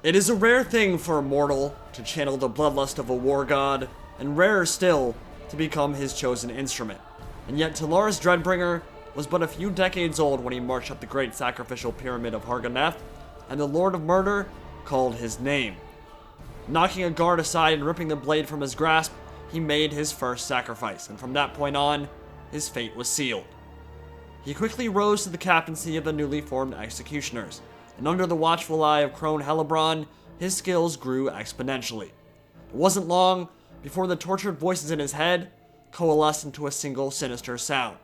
It is a rare thing for a mortal to channel the bloodlust of a war god, and rarer still to become his chosen instrument. And yet Tullaris Dreadbringer was but a few decades old when he marched up the great sacrificial pyramid of Ganeth, and the Lord of Murder called his name. Knocking a guard aside and ripping the blade from his grasp, he made his first sacrifice, and from that point on, his fate was sealed. He quickly rose to the captaincy of the newly formed Executioners, and under the watchful eye of Crone Hellebrand, his skills grew exponentially. It wasn't long before the tortured voices in his head coalesced into a single sinister sound.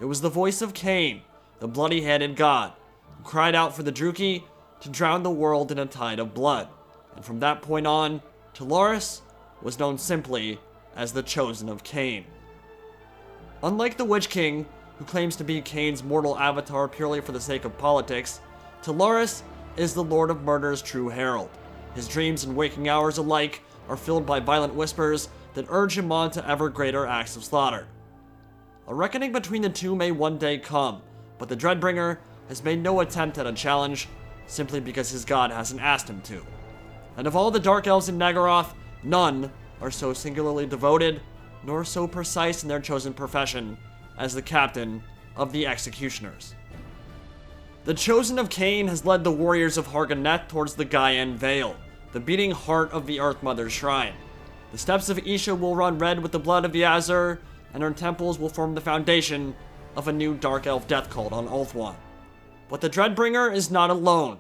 It was the voice of Khaine, the bloody-handed god, who cried out for the Druchii to drown the world in a tide of blood, and from that point on, Tullaris was known simply as the Chosen of Khaine. Unlike the Witch King, who claims to be Khaine's mortal avatar purely for the sake of politics, Tullaris is the Lord of Murder's true herald. His dreams and waking hours alike are filled by violent whispers that urge him on to ever greater acts of slaughter. A reckoning between the two may one day come, but the Dreadbringer has made no attempt at a challenge simply because his god hasn't asked him to. And of all the Dark Elves in Naggaroth, none are so singularly devoted, nor so precise in their chosen profession, as the captain of the Executioners. The Chosen of Khaine has led the warriors of Ganeth towards the Gaian Vale, the beating heart of the Earth Mother's shrine. The steps of Isha will run red with the blood of the Azur, and her temples will form the foundation of a new Dark Elf death cult on Ulthuan. But the Dreadbringer is not alone.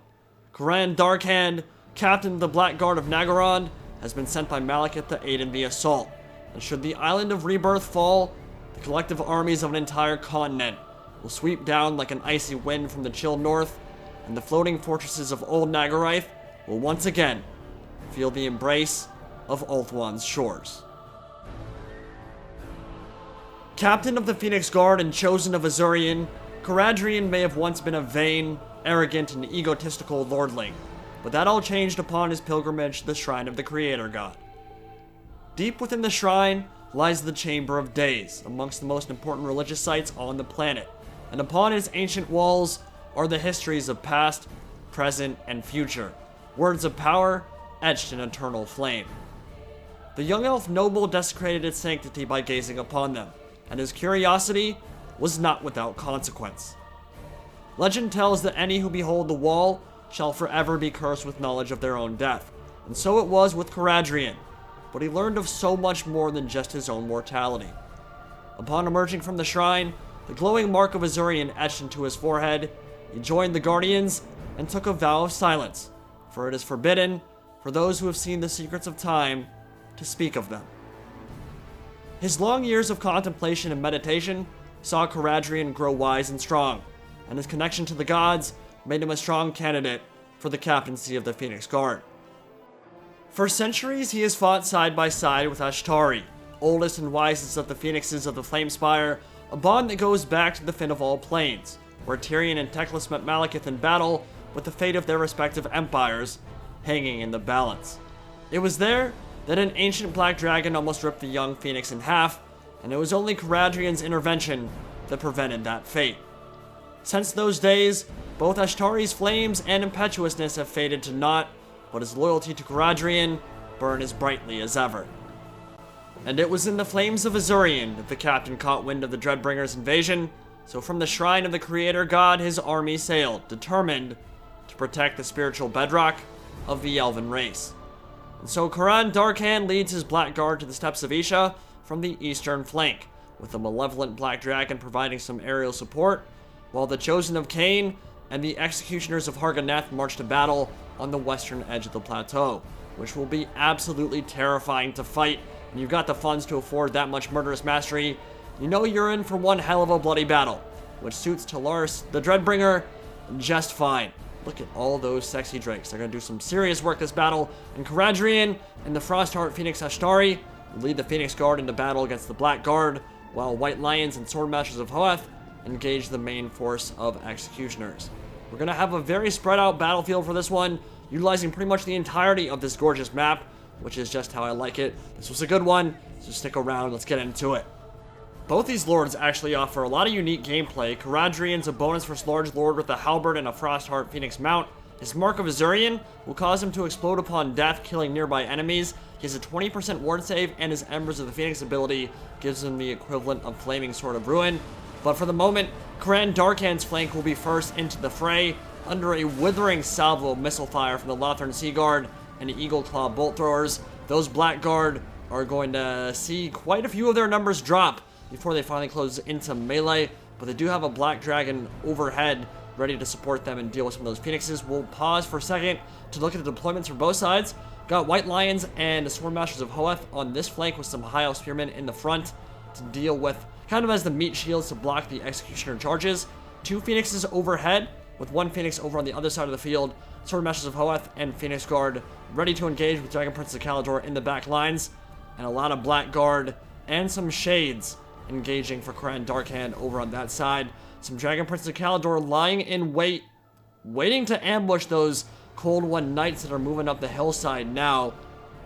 Kouran Darkhand, captain of the Black Guard of Naggarond, has been sent by Malekith to aid in the assault, and should the Island of Rebirth fall, the collective armies of an entire continent will sweep down like an icy wind from the chill north, and the floating fortresses of Old Naggarith will once again feel the embrace of Ulthuan's shores. Captain of the Phoenix Guard and chosen of Azurian, Caradryan may have once been a vain, arrogant, and egotistical lordling, but that all changed upon his pilgrimage to the shrine of the Creator God. Deep within the shrine lies the Chamber of Days, amongst the most important religious sites on the planet, and upon its ancient walls are the histories of past, present, and future, words of power etched in eternal flame. The young elf noble desecrated its sanctity by gazing upon them, and his curiosity was not without consequence. Legend tells that any who behold the wall shall forever be cursed with knowledge of their own death, and so it was with Caradryan, but he learned of so much more than just his own mortality. Upon emerging from the shrine, the glowing mark of Azurian etched into his forehead, he joined the Guardians and took a vow of silence, for it is forbidden for those who have seen the secrets of time to speak of them. His long years of contemplation and meditation saw Caradryan grow wise and strong, and his connection to the gods made him a strong candidate for the captaincy of the Phoenix Guard. For centuries, he has fought side by side with Ashtari, oldest and wisest of the Phoenixes of the Flamespire, a bond that goes back to the Fin of all Planes, where Tyrion and Teclis met Malekith in battle with the fate of their respective empires hanging in the balance. It was there that an ancient black dragon almost ripped the young Phoenix in half, and it was only Caradryan's intervention that prevented that fate. Since those days, both Ashtari's flames and impetuousness have faded to naught, but his loyalty to Caradryan burned as brightly as ever. And it was in the flames of Azurian that the captain caught wind of the Dreadbringer's invasion, so from the shrine of the Creator God his army sailed, determined to protect the spiritual bedrock of the elven race. And so Kouran Darkhand leads his Black Guard to the steps of Isha from the eastern flank, with the malevolent Black Dragon providing some aerial support, while the Chosen of Khaine and the Executioners of Ganeth march to battle on the western edge of the plateau, which will be absolutely terrifying to fight. And you've got the funds to afford that much murderous mastery, you know you're in for one hell of a bloody battle, which suits Tullaris the Dreadbringer just fine. Look at all those sexy drakes. They're going to do some serious work this battle, and Caradryan and the Frostheart Phoenix Ashtari will lead the Phoenix Guard into battle against the Black Guard, while White Lions and Swordmasters of Hoeth engage the main force of Executioners. We're going to have a very spread out battlefield for this one, utilizing pretty much the entirety of this gorgeous map, which is just how I like it. This was a good one, so stick around, let's get into it. Both these lords actually offer a lot of unique gameplay. Caradryan's a bonus for Large Lord with a halberd and a Frostheart Phoenix mount, His Mark of Azurian will cause him to explode upon death, killing nearby enemies. He has a 20% ward save, and his Embers of the Phoenix ability gives him the equivalent of Flaming Sword of Ruin. But for the moment, Kouran Darkhand's flank will be first into the fray, under a withering salvo of missile fire from the Lothern Sea Guard and the Eagle Claw Bolt Throwers. Those Blackguard are going to see quite a few of their numbers drop before they finally close into melee, but they do have a Black Dragon overhead ready to support them and deal with some of those Phoenixes. We'll pause for a second to look at the deployments for both sides. Got White Lions and the Swarm Masters of Hoeth on this flank with some High Elf Spearmen in the front to deal with, kind of as the meat shields to block the Executioner charges. 2 Phoenixes overhead, with 1 Phoenix over on the other side of the field. Sword Masters of Hoeth and Phoenix Guard ready to engage with Dragon Prince of Calador in the back lines. And a lot of Blackguard and some Shades engaging for Kouran Darkhand over on that side. Some Dragon Prince of Calador lying in wait, waiting to ambush those Cold One Knights that are moving up the hillside now.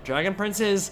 Dragon Princes,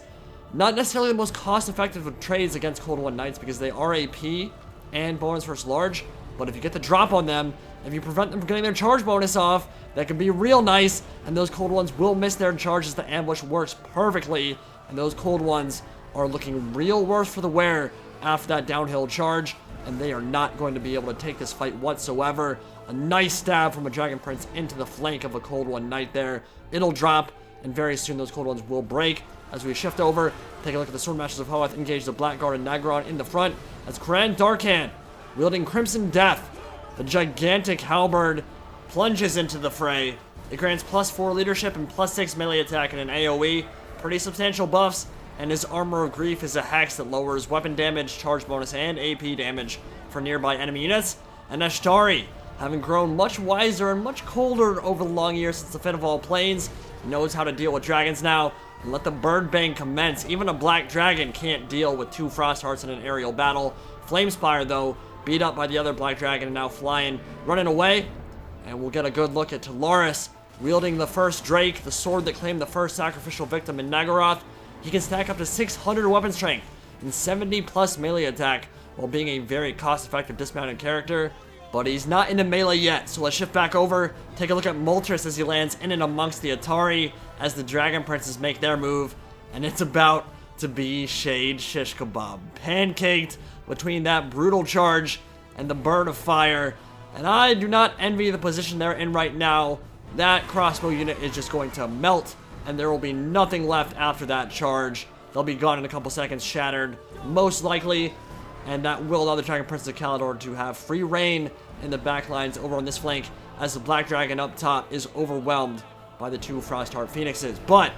not necessarily the most cost-effective of trades against Cold One Knights because they are AP and bonus versus large, but if you get the drop on them, if you prevent them from getting their charge bonus off, that can be real nice, and those Cold Ones will miss their charges. The ambush works perfectly, and those Cold Ones are looking real worse for the wear after that downhill charge, and they are not going to be able to take this fight whatsoever. A nice stab from a Dragon Prince into the flank of a Cold One Knight there. It'll drop, and very soon those Cold Ones will break. As we shift over, take a look at the Sword Masters of Hoeth, engage the Blackguard and Naggarond in the front, as Kouran Darkhand, wielding Crimson Death, the gigantic halberd, plunges into the fray. It grants +4 leadership and +6 melee attack in an AoE. Pretty substantial buffs, and his Armor of Grief is a hex that lowers weapon damage, charge bonus, and AP damage for nearby enemy units. And Ashtari, having grown much wiser and much colder over the long years since the Fit of All Planes, knows how to deal with dragons now, and let the Bird Bang commence. Even a Black Dragon can't deal with 2 Frost Hearts in an aerial battle. Flamespire, though, beat up by the other Black Dragon and now flying, running away. And we'll get a good look at Tullaris wielding the first Drake, the sword that claimed the first sacrificial victim in Naggaroth. He can stack up to 600 weapon strength and 70+ melee attack while being a very cost-effective dismounted character. But he's not into melee yet, so let's shift back over, take a look at Moltres as he lands in and amongst the Atari as the Dragon Princes make their move. And it's about to be Shade Shish Kebab. Pancaked between that brutal charge and the Bird of Fire. And I do not envy the position they're in right now. That crossbow unit is just going to melt, and there will be nothing left after that charge. They'll be gone in a couple seconds, shattered, most likely, and that will allow the Dragon Prince of Calador to have free reign in the backlines over on this flank as the Black Dragon up top is overwhelmed by the 2 Frostheart Phoenixes. But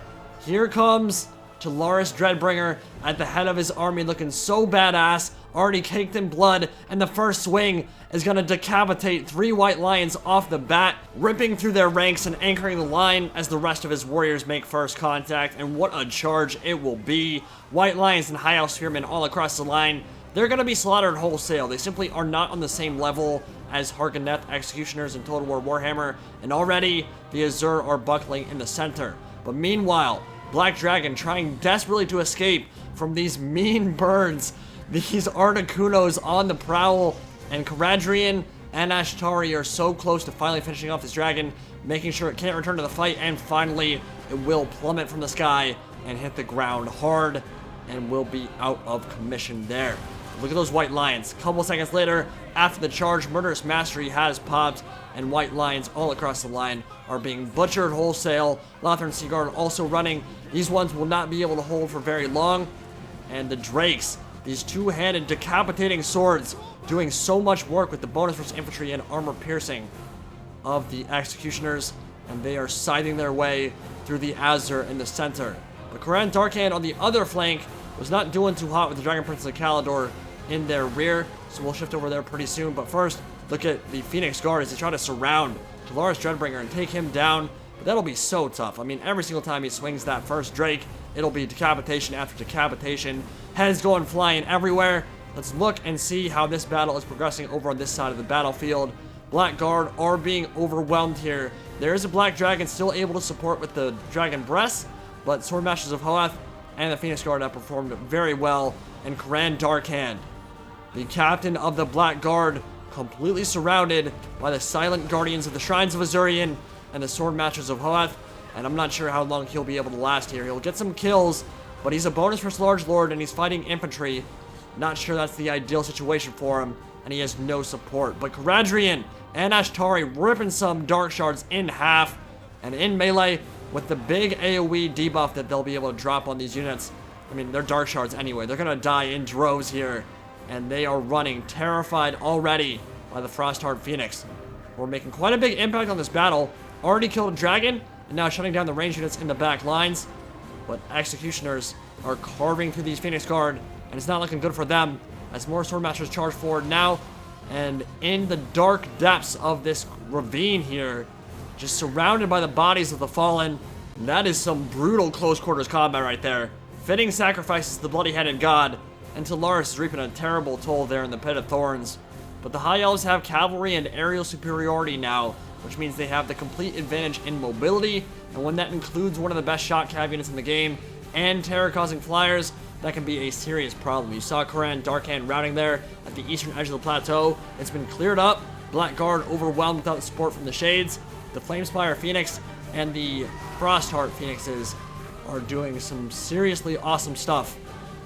here comes Tullaris Dreadbringer at the head of his army, looking so badass, already caked in blood, and the first swing is going to decapitate 3 White Lions off the bat, ripping through their ranks and anchoring the line as the rest of his warriors make first contact. And what a charge it will be. White Lions and High Elf Spearmen all across the line. They're going to be slaughtered wholesale. They simply are not on the same level as Ganeth Executioners in Total War Warhammer, and already the Azure are buckling in the center. But meanwhile, Black Dragon trying desperately to escape from these mean birds, these Articunos on the prowl, and Caradryan and Ashtari are so close to finally finishing off this dragon, making sure it can't return to the fight, and finally it will plummet from the sky and hit the ground hard and will be out of commission there. Look at those White Lions. A couple seconds later, after the charge, Murderous Mastery has popped, and White Lions all across the line are being butchered wholesale. Lothern Sea Guard also running. These ones will not be able to hold for very long. And the Drakes, these 2-handed decapitating swords, doing so much work with the bonus versus infantry and armor piercing of the Executioners, and they are scything their way through the Azure in the center. But Kouran Darkhand on the other flank was not doing too hot with the Dragon Prince of Calador in their rear, so we'll shift over there pretty soon. But first, look at the Phoenix Guard as they try to surround Tullaris Dreadbringer and take him down. But that'll be so tough. I mean, every single time he swings that first Drake, it'll be decapitation after decapitation. Heads going flying everywhere. Let's look and see how this battle is progressing over on this side of the battlefield. Blackguard are being overwhelmed here. There is a Black Dragon still able to support with the Dragon Breast, but Sword Masters of Hoeth and the Phoenix Guard have performed very well. And Kouran Darkhand, the captain of the Black Guard, completely surrounded by the silent guardians of the Shrines of Azurian, and the Sword Masters of Hoeth, and I'm not sure how long he'll be able to last here. He'll get some kills, but he's a bonus for Large Lord, and he's fighting infantry. Not sure that's the ideal situation for him, and he has no support. But Caradryan and Ashtari ripping some Dark Shards in half, and in melee, with the big AoE debuff that they'll be able to drop on these units. I mean, they're Dark Shards anyway. They're going to die in droves here, and they are running terrified already by the Frostheart Phoenix. We're making quite a big impact on this battle. Already killed a dragon, and now shutting down the range units in the back lines. But Executioners are carving through these Phoenix Guard, and it's not looking good for them as more Swordmasters charge forward now. And in the dark depths of this ravine here, just surrounded by the bodies of the fallen, that is some brutal close quarters combat right there. Fitting sacrifices to the bloody-headed god, and Tullaris is reaping a terrible toll there in the Pit of Thorns. But the High Elves have cavalry and aerial superiority now, which means they have the complete advantage in mobility, and when that includes one of the best shot cav units in the game, and terror-causing flyers, that can be a serious problem. You saw Kouran and Darkhand routing there at the eastern edge of the plateau. It's been cleared up. Blackguard overwhelmed without support from the Shades. The Flamespire Phoenix and the Frostheart Phoenixes are doing some seriously awesome stuff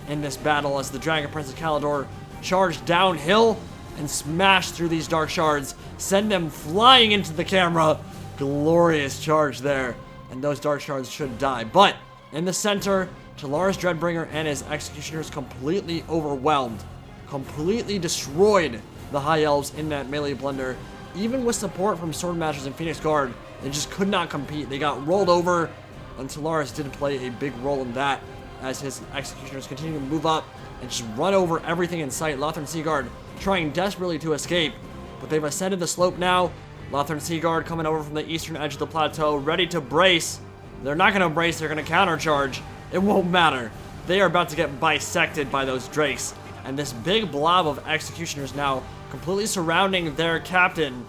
in this battle as the Dragon Prince of Calador charge downhill and smash through these Dark Shards, send them flying into the camera. Glorious charge there, and those Dark Shards should die. But in the center, Tullaris Dreadbringer and his Executioners completely overwhelmed, completely destroyed the High Elves in that melee blender. Even with support from Swordmasters and Phoenix Guard, they just could not compete. They got rolled over, and Tullaris did play a big role in that as his Executioners continue to move up and just run over everything in sight. Lothern Seaguard trying desperately to escape, but they've ascended the slope now. Lothern Seaguard coming over from the eastern edge of the plateau, ready to brace. They're not going to brace, they're going to countercharge. It won't matter. They are about to get bisected by those drakes. And this big blob of Executioners now completely surrounding their captain.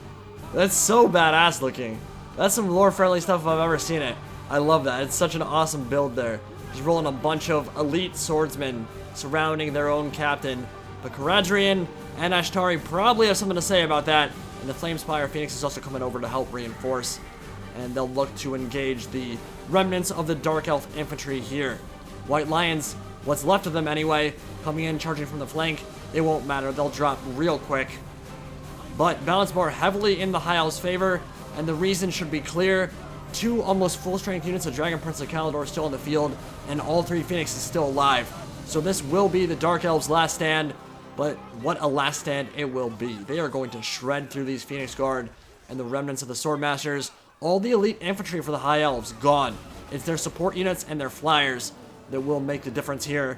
That's so badass looking. That's some lore-friendly stuff if I've ever seen it. I love that. It's such an awesome build there. Just rolling a bunch of elite swordsmen surrounding their own captain. But Caradryan and Ashtari probably have something to say about that. And the Flamespire Phoenix is also coming over to help reinforce. And they'll look to engage the remnants of the Dark Elf infantry here. White Lions, what's left of them anyway, coming in, charging from the flank. It won't matter, they'll drop real quick. But balance bar heavily in the High Elves' favor, and the reason should be clear. 2 almost full-strength units of Dragon Prince of Calador still in the field, and all 3 Phoenixes still alive. So this will be the Dark Elves' last stand, but what a last stand it will be. They are going to shred through these Phoenix Guard and the remnants of the Swordmasters. All the elite infantry for the High Elves, gone. It's their support units and their flyers that will make the difference here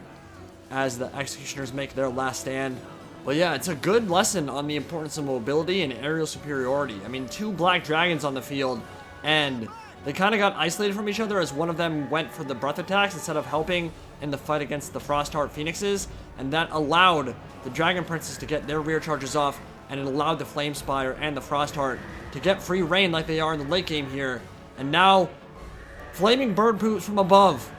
as the Executioners make their last stand. But yeah, it's a good lesson on the importance of mobility and aerial superiority. I mean, 2 black dragons on the field, and they kind of got isolated from each other as one of them went for the breath attacks instead of helping in the fight against the Frostheart Phoenixes, and that allowed the Dragon Princes to get their rear charges off, and it allowed the Flamespire and the Frostheart to get free reign like they are in the late game here. And now, Flaming Bird Poops from above.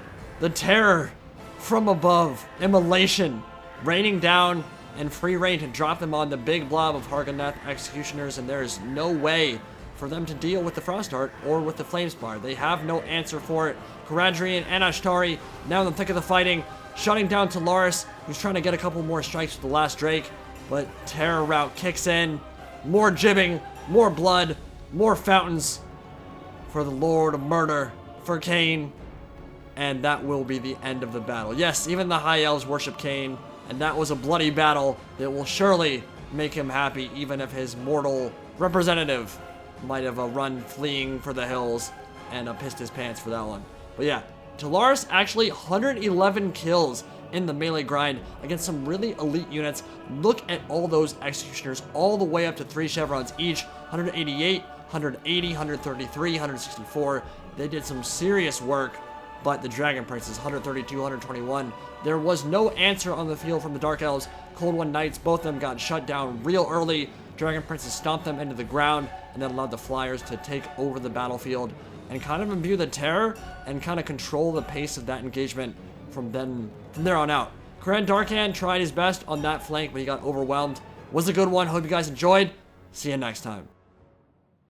The terror from above. Immolation raining down and free reign to drop them on the big blob of Ganeth Executioners, and there is no way for them to deal with the Frostheart or with the Flamespire. They have no answer for it. Caradryan and Ashtari now in the thick of the fighting, shutting down Tullaris, who's trying to get a couple more strikes with the last Drake, but Terror Route kicks in. More jibbing, more blood, more fountains for the Lord of Murder, for Khaine, and that will be the end of the battle. Yes, even the High Elves worship Khaine, and that was a bloody battle that will surely make him happy, even if his mortal representative might have run fleeing for the hills and pissed his pants for that one. But yeah, Tullaris actually 111 kills in the melee grind against some really elite units. Look at all those Executioners all the way up to 3 chevrons each. 188, 180, 133, 164. They did some serious work, but the Dragon Princes, 132, 121. There was no answer on the field from the Dark Elves. Cold One Knights, both of them got shut down real early. Dragon Princes stomped them into the ground and then allowed the Flyers to take over the battlefield and kind of imbue the terror and kind of control the pace of that engagement from there on out. Kouran Darkhand tried his best on that flank, but he got overwhelmed. Was a good one. Hope you guys enjoyed. See you next time.